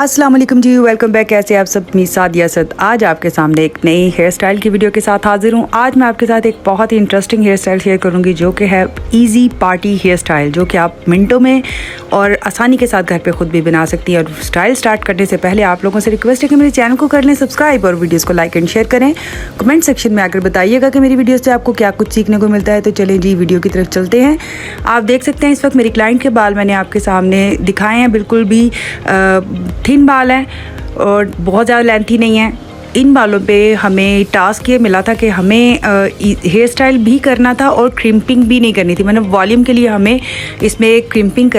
अस्सलाम वालेकुम जी, welcome back. कैसे आप सब? मी सादिया असद आज आपके सामने एक नई हेयर स्टाइल की वीडियो के साथ हाजिर हूँ। आज मैं आपके साथ एक बहुत ही इंटरेस्टिंग हेयर स्टाइल शेयर करूँगी जो कि है इजी पार्टी हेयर स्टाइल, जो कि आप मिनटों में और आसानी के साथ घर पे खुद भी बना सकती हैं। और स्टाइल स्टार्ट करने से पहले आप लोगों से रिक्वेस्ट है कि मेरे चैनल को कर लें सब्सक्राइब और वीडियोज़ को लाइक एंड शेयर करें। कमेंट सेक्शन में आकर बताइएगा कि मेरी वीडियो से आपको क्या कुछ सीखने को मिलता है। तो चलें जी, वीडियो की तरफ चलते हैं। आप देख सकते हैं इस वक्त मेरी क्लाइंट के बाल मैंने आपके सामने दिखाए हैं। बिल्कुल भी थिन बाल हैं और बहुत ज़्यादा लेंथी नहीं है। इन बालों पे हमें टास्क ये मिला था कि हमें हेयर स्टाइल भी करना था और क्रिम्पिंग भी नहीं करनी थी। मतलब वॉल्यूम के लिए हमें इसमें क्रिम्पिंग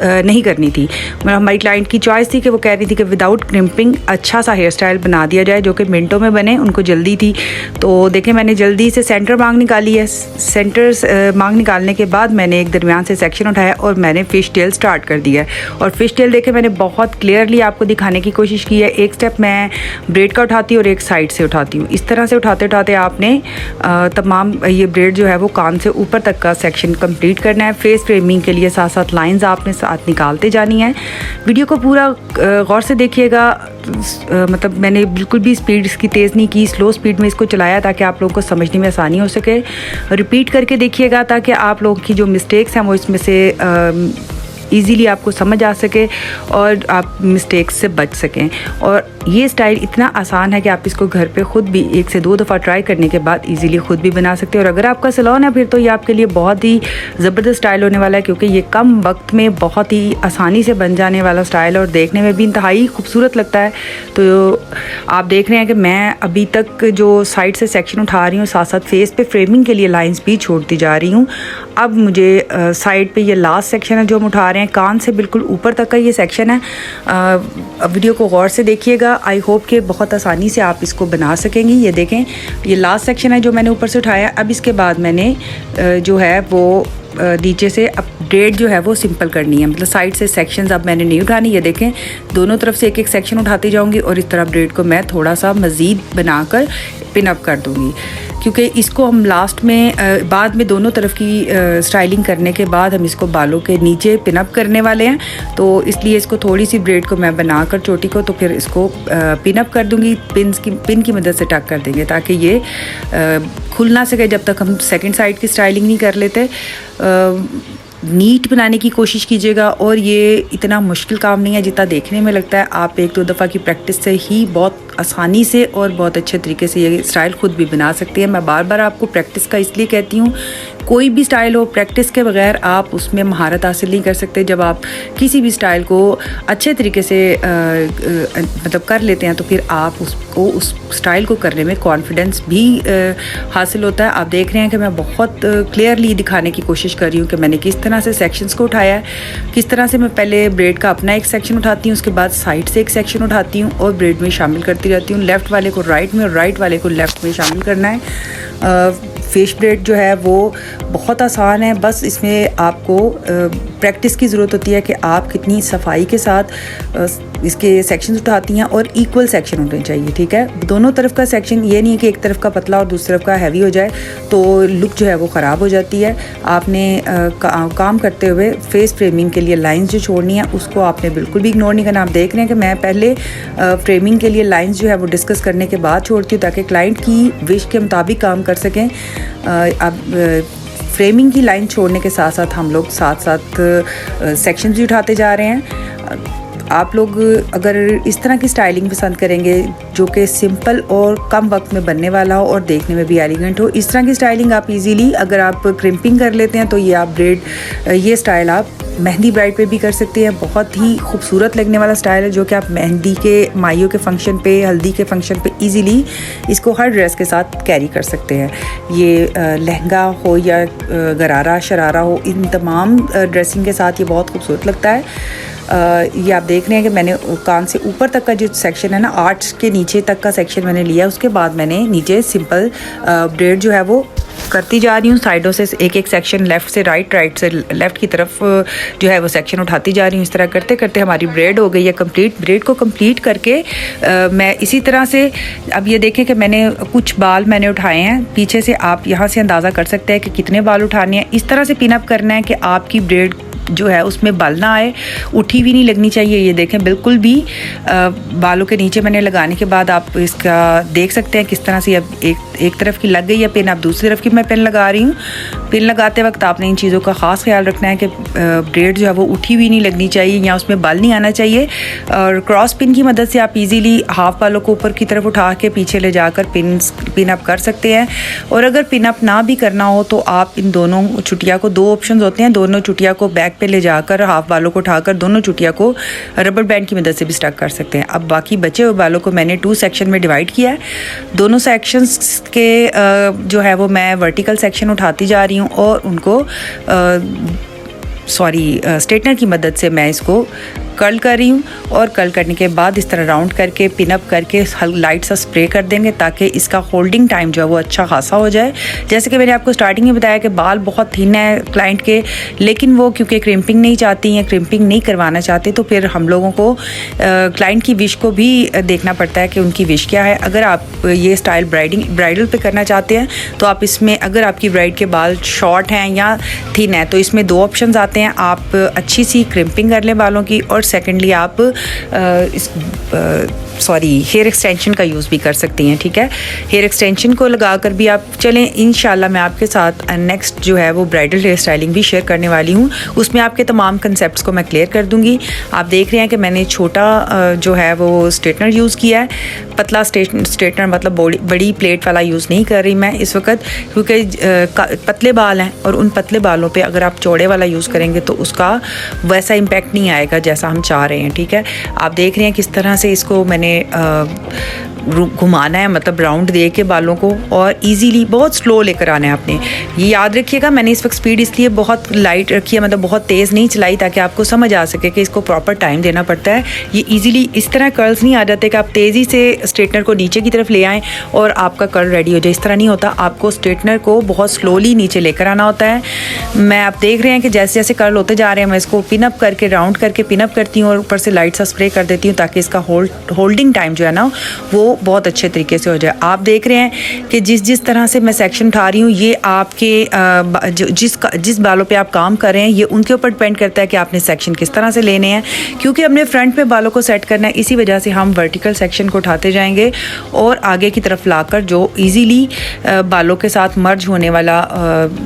नहीं करनी थी। मतलब हमारी क्लाइंट की चॉइस थी कि वो कह रही थी कि विदाउट क्रिम्पिंग अच्छा सा हेयर स्टाइल बना दिया जाए जो कि मिनटों में बने। उनको जल्दी थी, तो देखें मैंने जल्दी से सेंटर मांग निकाली है। सेंटर मांग निकालने के बाद मैंने एक दरमियान से सेक्शन उठाया और मैंने फ़िश टेल स्टार्ट कर दिया है। और फ़िश टेल देखें मैंने बहुत क्लियरली आपको दिखाने की कोशिश की है। एक स्टेप मैं ब्रेड का उठाती और एक साइड से उठाती हूँ। इस तरह से उठाते उठाते आपने तमाम ये ब्रेड जो है वो कान से ऊपर तक का सेक्शन कंप्लीट करना है। फेस फ्रेमिंग के लिए साथ साथ लाइंस आपने साथ निकालते जानी है। वीडियो को पूरा गौर से देखिएगा। मतलब मैंने बिल्कुल भी स्पीड इसकी तेज़ नहीं की, स्लो स्पीड में इसको चलाया ताकि आप लोगों को समझने में आसानी हो सके। रिपीट करके देखिएगा ताकि आप लोगों की जो मिस्टेक्स हैं वो इसमें से ईज़िली आपको समझ आ सके और आप मिस्टेक्स से बच सकें। और ये स्टाइल इतना आसान है कि आप इसको घर पे ख़ुद भी 1 से 2 दफ़ा ट्राई करने के बाद इजीली ख़ुद भी बना सकते हैं। और अगर आपका सैलून है फिर तो ये आपके लिए बहुत ही ज़बरदस्त स्टाइल होने वाला है, क्योंकि ये कम वक्त में बहुत ही आसानी से बन जाने वाला स्टाइल और देखने में भी इंतहाई खूबसूरत लगता है। तो आप देख रहे हैं कि मैं अभी तक जो साइड से सेक्शन उठा रही हूँ साथ साथ फेस पे फ्रेमिंग के लिए लाइन्स भी छोड़ती जा रही हूँ। अब मुझे साइड पे ये लास्ट सेक्शन है जो हम उठा रहे हैं, कान से बिल्कुल ऊपर तक का ये सेक्शन है। वीडियो को गौर से देखिएगा। आई होप कि बहुत आसानी से आप इसको बना सकेंगी। ये देखें ये लास्ट सेक्शन है जो मैंने ऊपर से उठाया। अब इसके बाद मैंने जो है वो नीचे से अब ब्रेड जो है वो सिंपल करनी है। मतलब साइड से सेक्शंस अब मैंने नहीं उठानी। ये देखें दोनों तरफ से एक एक सेक्शन उठाती जाऊंगी और इस तरह ब्रेड को मैं थोड़ा सा मज़ीद बनाकर पिन अप कर दूंगी, क्योंकि इसको हम लास्ट में बाद में दोनों तरफ की स्टाइलिंग करने के बाद हम इसको बालों के नीचे पिन अप करने वाले हैं। तो इसलिए इसको थोड़ी सी ब्रेड को मैं बनाकर चोटी को तो फिर इसको पिन अप कर दूंगी। पिन की मदद से टक कर देंगे ताकि ये खुल ना सके जब तक हम सेकंड साइड की स्टाइलिंग नहीं कर लेते। नीट बनाने की कोशिश कीजिएगा और ये इतना मुश्किल काम नहीं है जितना देखने में लगता है। आप 1-2 दफ़ा की प्रैक्टिस से ही बहुत आसानी से और बहुत अच्छे तरीके से ये स्टाइल ख़ुद भी बना सकते हैं। मैं बार बार आपको प्रैक्टिस का इसलिए कहती हूँ, कोई भी स्टाइल हो प्रैक्टिस के बगैर आप उसमें महारत हासिल नहीं कर सकते। जब आप किसी भी स्टाइल को अच्छे तरीके से मतलब कर लेते हैं तो फिर आप उस स्टाइल को करने में कॉन्फिडेंस भी हासिल होता है। आप देख रहे हैं कि मैं बहुत क्लियरली दिखाने की कोशिश कर रही हूँ कि मैंने किस तरह से सेक्शंस को उठाया है। किस तरह से मैं पहले ब्रेड का अपना एक सेक्शन उठाती हूँ, उसके बाद साइड से एक सेक्शन उठाती हूँ और ब्रेड में शामिल करती रहती हूँ। लेफ़्ट वाले को राइट में और राइट वाले को लेफ़्ट में शामिल करना है। फिश ब्रेड जो है वो बहुत आसान है, बस इसमें आपको प्रैक्टिस की ज़रूरत होती है कि आप कितनी सफाई के साथ इसके सेक्शंस उठाती हैं और इक्वल सेक्शन होने चाहिए। ठीक है, दोनों तरफ का सेक्शन, ये नहीं है कि एक तरफ का पतला और दूसरी तरफ का हैवी हो जाए तो लुक जो है वो ख़राब हो जाती है। आपने काम करते हुए फेस फ्रेमिंग के लिए लाइंस जो छोड़नी है उसको आपने बिल्कुल भी इग्नोर नहीं करना। आप देख रहे हैं कि मैं पहले फ्रेमिंग के लिए लाइंस जो है वो डिस्कस करने के बाद छोड़ती हूँ ताकि क्लाइंट की विश के मुताबिक काम कर सकें। अब फ्रेमिंग की लाइन छोड़ने के साथ साथ हम लोग साथ साथ सेक्शंस भी उठाते जा रहे हैं। आप लोग अगर इस तरह की स्टाइलिंग पसंद करेंगे जो कि सिंपल और कम वक्त में बनने वाला हो और देखने में भी एलिगेंट हो, इस तरह की स्टाइलिंग आप इजीली अगर आप क्रिम्पिंग कर लेते हैं तो ये स्टाइल आप मेहंदी ब्राइड पे भी कर सकते हैं। बहुत ही खूबसूरत लगने वाला स्टाइल है जो कि आप मेहंदी के माइयों के फंक्शन पे, हल्दी के फंक्शन पे इजीली इसको हर ड्रेस के साथ कैरी कर सकते हैं। ये लहंगा हो या गरारा शरारा हो, इन तमाम ड्रेसिंग के साथ ये बहुत खूबसूरत लगता है। ये आप देख रहे हैं कि मैंने कान से ऊपर तक का जो सेक्शन है ना, आर्च के नीचे तक का सेक्शन मैंने लिया। उसके बाद मैंने नीचे सिंपल ब्रेड जो है वो करती जा रही हूँ। साइडों से एक एक सेक्शन, लेफ़्ट से राइट से लेफ़्ट की तरफ जो है वो सेक्शन उठाती जा रही हूँ। इस तरह करते करते हमारी ब्रेड हो गई है कंप्लीट। ब्रेड को कंप्लीट करके मैं इसी तरह से, अब ये देखें कि मैंने कुछ बाल मैंने उठाए हैं पीछे से। आप यहाँ से अंदाज़ा कर सकते हैं कि कितने बाल उठाने हैं। इस तरह से पिन अप करना है कि आपकी ब्रेड जो है उसमें बाल ना आए, उठी भी नहीं लगनी चाहिए। ये देखें बिल्कुल भी बालों के नीचे मैंने लगाने के बाद आप इसका देख सकते हैं किस तरह से अब एक तरफ की लग गई है पिन, अब दूसरी तरफ की मैं पिन लगा रही हूँ। पिन लगाते वक्त आपने इन चीज़ों का ख़ास ख्याल रखना है कि ब्रेड जो है वो उठी हुई नहीं लगनी चाहिए या उसमें बाल नहीं आना चाहिए। और क्रॉस पिन की मदद से आप इजीली हाफ बालों को ऊपर की तरफ उठा के पीछे ले जाकर पिन अप कर सकते हैं। और अगर पिन अप ना भी करना हो तो आप इन दोनों चुटिया को, दो ऑप्शन होते हैं, दोनों चुटिया को बैक पे ले जाकर हाफ बालों को उठाकर दोनों चुटिया को रबर बैंड की मदद से भी स्टक कर सकते हैं। अब बाकी बचे हुए बालों को मैंने 2 सेक्शन में डिवाइड किया है। दोनों सेक्शंस के जो है वो मैं वर्टिकल सेक्शन उठाती जा रही हूँ और उनको स्ट्रेटनर की मदद से मैं इसको कर्ल कर रही हूँ। और कर्ल करने के बाद इस तरह राउंड करके पिन अप करके लाइट सा स्प्रे कर देंगे ताकि इसका होल्डिंग टाइम जो है वो अच्छा खासा हो जाए। जैसे कि मैंने आपको स्टार्टिंग में बताया कि बाल बहुत थिन है क्लाइंट के, लेकिन वो क्योंकि क्रिम्पिंग नहीं चाहती हैं, क्रिम्पिंग नहीं करवाना चाहते, तो फिर हम लोगों को क्लाइंट की विश को भी देखना पड़ता है कि उनकी विश क्या है। अगर आप ये स्टाइल ब्राइडल पे करना चाहते हैं तो आप इसमें, अगर आपकी ब्राइड के बाल शॉर्ट हैं या थिन है, तो इसमें 2 ऑप्शन आते हैं। आप अच्छी सी क्रिम्पिंग कर लें बालों की, और सेकेंडली आप हेयर एक्सटेंशन का यूज़ भी कर सकती हैं। ठीक है, हेयर एक्सटेंशन को लगाकर भी आप चलें। इंशाल्लाह मैं आपके साथ नेक्स्ट जो है वो ब्राइडल हेयर स्टाइलिंग भी शेयर करने वाली हूँ, उसमें आपके तमाम कंसेप्ट्स को मैं क्लियर कर दूँगी। आप देख रहे हैं कि मैंने छोटा जो है वो स्ट्रेटनर यूज़ किया है, पतला स्ट्रेटनर, मतलब बड़ी प्लेट वाला यूज़ नहीं कर रही मैं इस वक्त, क्योंकि पतले बाल हैं और उन पतले बालों पे अगर आप चौड़े वाला यूज़ करेंगे तो उसका वैसा इम्पैक्ट नहीं आएगा जैसा हम चाह रहे हैं। ठीक है, आप देख रहे हैं किस तरह से इसको मैंने घुमाना है, मतलब राउंड दे के बालों को, और इजीली बहुत स्लो लेकर आना है आपने। ये याद रखिएगा, मैंने इस वक्त स्पीड इसलिए बहुत लाइट रखी है, मतलब बहुत तेज़ नहीं चलाई, ताकि आपको समझ आ सके कि इसको प्रॉपर टाइम देना पड़ता है। ये इजीली इस तरह कर्ल्स नहीं आ जाते कि आप तेज़ी से स्ट्रेटनर को नीचे की तरफ ले आएँ और आपका कर्ल रेडी हो जाए, इस तरह नहीं होता। आपको स्ट्रेटनर को बहुत स्लोली नीचे लेकर आना होता है। मैं आप देख रहे हैं कि जैसे जैसे कर्ल होते जा रहे हैं मैं इसको पिन अप करके, राउंड करके पिन अप करती हूँ और ऊपर से लाइट सा स्प्रे कर देती हूँ ताकि इसका होल्डिंग टाइम जो है ना वो बहुत अच्छे तरीके से हो जाए। आप देख रहे हैं कि जिस तरह से मैं सेक्शन उठा रही हूँ, ये आपके जिस बालों पे आप काम कर रहे हैं ये उनके ऊपर डिपेंड करता है कि आपने सेक्शन किस तरह से लेने हैं। क्योंकि हमने फ्रंट पे बालों को सेट करना है, इसी वजह से हम वर्टिकल सेक्शन को उठाते जाएंगे और आगे की तरफ लाकर जो इजीली बालों के साथ मर्ज होने वाला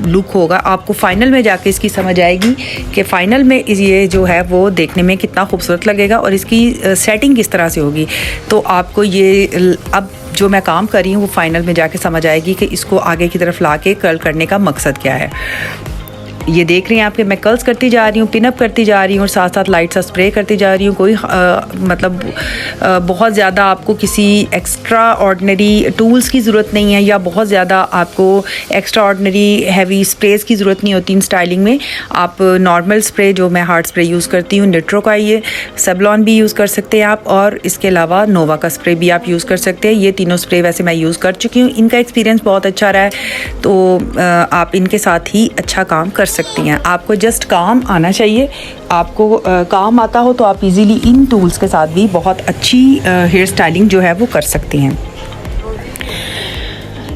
लुक होगा, आपको फाइनल में जाके इसकी समझ आएगी कि फाइनल में ये जो है वो देखने में कितना खूबसूरत लगेगा और इसकी सेटिंग किस तरह से होगी। तो आपको ये अब जो मैं काम कर रही हूँ वो फाइनल में जाके समझ आएगी कि इसको आगे की तरफ ला के कर्ल करने का मकसद क्या है। ये देख रही हैं आप कि मैं कर्ल्स करती जा रही हूँ, पिन अप करती जा रही हूँ और साथ साथ लाइट सा स्प्रे करती जा रही हूँ। कोई मतलब बहुत ज़्यादा आपको किसी एक्स्ट्रा ऑर्डिनरी टूल्स की ज़रूरत नहीं है या बहुत ज़्यादा आपको एक्स्ट्रा ऑर्डिनरी हैवी स्प्रेस की ज़रूरत नहीं होती इन स्टाइलिंग में। आप नॉर्मल स्प्रे जो मैं हार्ड स्प्रे यूज़ करती हूँ, निट्रो का, ये सेवलॉन भी यूज़ कर सकते हैं आप, और इसके अलावा नोवा का स्प्रे भी आप यूज़ कर सकते हैं। ये तीनों स्प्रे वैसे मैं यूज़ कर चुकी हूँ, इनका एक्सपीरियंस बहुत अच्छा रहा है, तो आप इनके साथ ही अच्छा काम कर सकती हैं। आपको जस्ट काम आना चाहिए। आपको काम आता हो तो आप इजीली इन टूल्स के साथ भी बहुत अच्छी हेयर स्टाइलिंग जो है वो कर सकती हैं।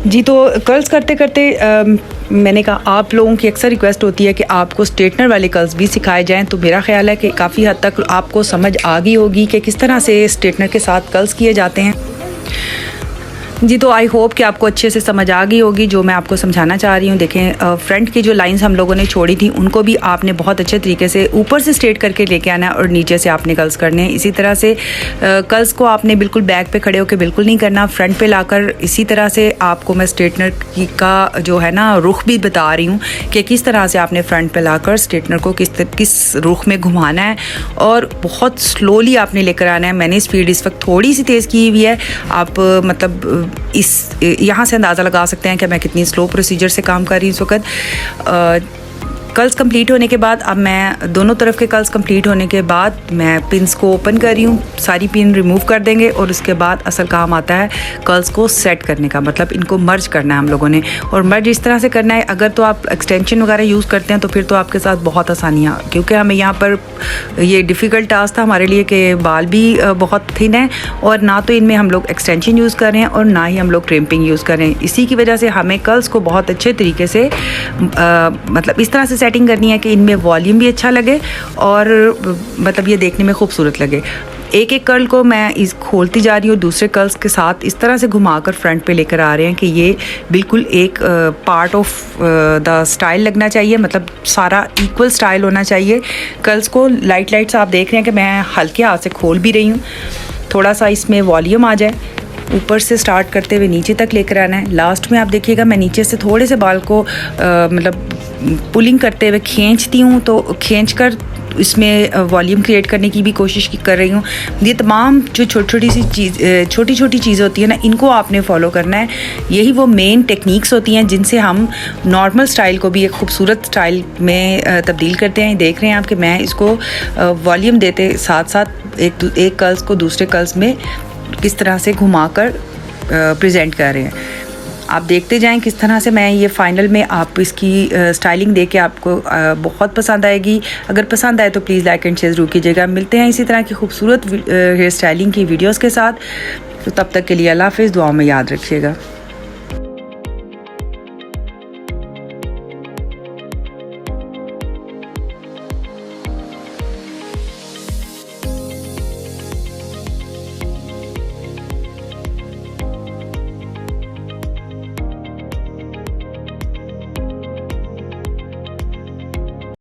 जी, तो कर्ल्स करते करते मैंने कहा आप लोगों की अक्सर रिक्वेस्ट होती है कि आपको स्ट्रेटनर वाले कर्ल्स भी सिखाए जाएं, तो मेरा ख्याल है कि काफ़ी हद तक आपको समझ आ गई होगी कि किस तरह से स्ट्रेटनर के साथ कर्ल्स किए जाते हैं। जी, तो आई होप कि आपको अच्छे से समझ आ गई होगी जो मैं आपको समझाना चाह रही हूँ। देखें, फ्रंट की जो लाइंस हम लोगों ने छोड़ी थी उनको भी आपने बहुत अच्छे तरीके से ऊपर से स्ट्रेट करके लेके आना है और नीचे से आपने कर्ल्स करने हैं। इसी तरह से कर्ल्स को आपने बिल्कुल बैक पे खड़े होकर बिल्कुल नहीं करना, फ्रंट पे लाकर इसी तरह से आपको मैं स्ट्रेटनर का जो है ना रुख भी बता रही हूँ कि किस तरह से आपने फ्रंट पे लाकर स्ट्रेटनर को किस रुख में घुमाना है और बहुत स्लोली आपने लेकर आना है। मैंने स्पीड इस वक्त थोड़ी सी तेज़ की हुई है, आप मतलब इस यहाँ से अंदाज़ा लगा सकते हैं कि मैं कितनी स्लो प्रोसीजर से काम कर रही हूँ इस वक्त। कर्ल्स कंप्लीट होने के बाद अब मैं दोनों तरफ के कर्ल्स कंप्लीट होने के बाद मैं पिन्स को ओपन कर रही हूँ, सारी पिन रिमूव कर देंगे और उसके बाद असल काम आता है कर्ल्स को सेट करने का, मतलब इनको मर्ज करना है हम लोगों ने। और मर्ज इस तरह से करना है, अगर तो आप एक्सटेंशन वगैरह यूज़ करते हैं तो फिर तो आपके साथ बहुत आसानियाँ, क्योंकि हमें यहाँ पर ये डिफ़िकल्ट टास्क था हमारे लिए कि बाल भी बहुत थिन है और ना तो इनमें हम लोग एक्सटेंशन यूज़ कर रहे हैं और ना ही हम लोग क्रिम्पिंग यूज़ कर रहे हैं। इसी की वजह से हमें कर्ल्स को बहुत अच्छे तरीके से मतलब इस तरह से सेटिंग करनी है कि इनमें वॉल्यूम भी अच्छा लगे और मतलब ये देखने में खूबसूरत लगे। एक एक कर्ल को मैं इस खोलती जा रही हूँ, दूसरे कर्ल्स के साथ इस तरह से घुमाकर फ्रंट पे लेकर आ रहे हैं कि ये बिल्कुल एक पार्ट ऑफ द स्टाइल लगना चाहिए, मतलब सारा इक्वल स्टाइल होना चाहिए। कर्ल्स को लाइट लाइट से आप देख रहे हैं कि मैं हल्के हाथ से खोल भी रही हूँ, थोड़ा सा इसमें वॉल्यूम आ जाए। ऊपर से स्टार्ट करते हुए नीचे तक लेकर आना है। लास्ट में आप देखिएगा मैं नीचे से थोड़े से बाल को मतलब पुलिंग करते हुए खींचती हूँ, तो खींच कर इसमें वॉल्यूम क्रिएट करने की भी कोशिश कर रही हूँ। ये तमाम जो छोटी छोटी चीज़ें होती हैं ना, इनको आपने फॉलो करना है। यही वो मेन टेक्निक्स होती हैं जिनसे हम नॉर्मल स्टाइल को भी एक खूबसूरत स्टाइल में तब्दील करते हैं। देख रहे हैं आप कि मैं इसको वॉल्यूम देते साथ साथ एक कर्ल्स को दूसरे कर्ल्स में किस तरह से घुमाकर प्रेजेंट कर रहे हैं। आप देखते जाएं किस तरह से मैं ये फाइनल में आप इसकी स्टाइलिंग देके आपको बहुत पसंद आएगी। अगर पसंद आए तो प्लीज़ लाइक एंड शेयर ज़रूर कीजिएगा। मिलते हैं इसी तरह की खूबसूरत हेयर स्टाइलिंग की वीडियोस के साथ। तो तब तक के लिए अल्लाह हाफ़िज़, दुआओं में याद रखिएगा।